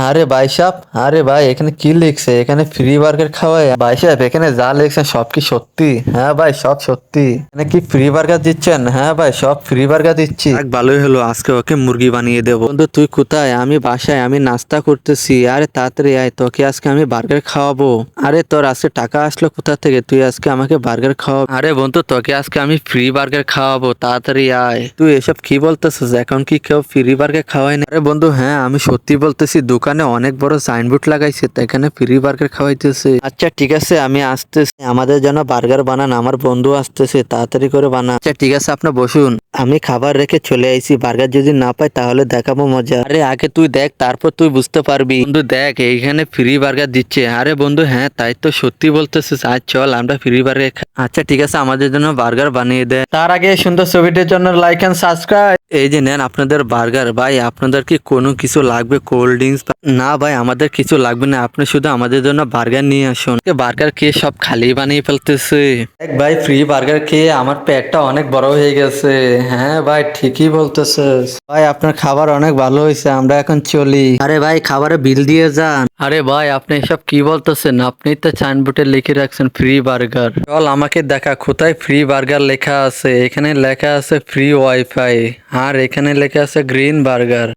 আরে ভাই সাহেব, আরে ভাই এখানে কি লিখছে? এখানে ফ্রি বার্গার খাওয়ায়? ভাই সাহেব এখানে যা লিখছেন সব কি সত্যি? হ্যাঁ ভাই, সব সত্যি। এখানে কি ফ্রি বার্গার দিচ্ছেন? হ্যাঁ ভাই, সব ফ্রি বার্গার দিচ্ছি। যাক, ভালোই হলো, আজকে ওকে মুরগি বানিয়ে দেবো। বন্ধু তুই কোথায়? আমি বাসায়, আমি নাস্তা করতেছি। আরে তাড়াতাড়ি আয়, তোকে আজকে আমি বার্গার খাওয়াবো। আরে তোর আজকে টাকা আসলো কোথা থেকে? তুই আজকে আমাকে বার্গার খাওয়াবো? আরে বন্ধু, তোকে আজকে আমি ফ্রি বার্গার খাওয়াবো, তাড়াতাড়ি আয়। তুই এসব কি বলতেছিস? এখন কি কেউ ফ্রি বার্গার খাওয়ায় না? আরে বন্ধু, হ্যাঁ আমি সত্যি বলতেছি, দোকানে অনেক বড় সাইনবোর্ড লাগাইছে, তো এখানে ফ্রি বার্গার খাওয়াইতেছে। আচ্ছা ঠিক আছে, আমি আসতেছি, আমাদের জন্য বার্গার বানান, আমার বন্ধু আসতেছে, তাড়াতাড়ি করে বানা। আচ্ছা ঠিক আছে, আপনি বসুন, আমি খাবার রেখে চলে আইছি। বার্গার যদি না পাই তাহলে দেখাবো মজা। আরে আগে তুই দেখ, তারপর তুই বুঝতে পারবি। বন্ধু দেখ, এইখানে ফ্রি বার্গার দিচ্ছে। আরে বন্ধু, হ্যাঁ তাই তো, সত্যি বলতেছিস। আজ চল আমরা ফ্রি বার্গার আচ্ছা ঠিক আছে, আমাদের জন্য বার্গার বানিয়ে দে। তার আগে সুন্দর ছবিটির জন্য লাইক এন্ড সাবস্ক্রাইব। এই যে নেন আপনাদের বার্গার। ভাই আপনাদের কি কোনো কিছু লাগবে? Cold drinks? না ভাই, আমাদের কিছু লাগবে না, আপনি শুধু আমাদের জন্য বার্গার নিয়ে আসুন। বার্গার খেয়ে সব খালি বানিয়ে ফেলতেছে। দেখ ভাই, ফ্রি বার্গার খেয়ে আমার পেটটা অনেক বড় হয়ে গেছে। হ্যাঁ ভাই, ঠিকই বলতেছিস। ভাই আপনার খাবার অনেক ভালো হয়েছে, আমরা এখন চলি। আরে ভাই, খাবারে বিল দিয়ে যান। আরে ভাই, আপনি এসব কি বলতেছেন? আপনি তো সাইনবোর্ডে লিখে রাখছেন ফ্রি বার্গার। চল আমাকে দেখা, কোথায় ফ্রি বার্গার লেখা আছে? এখানে লেখা আছে ফ্রি ওয়াইফাই, আর এখানে লেখা আছে গ্রিন বার্গার।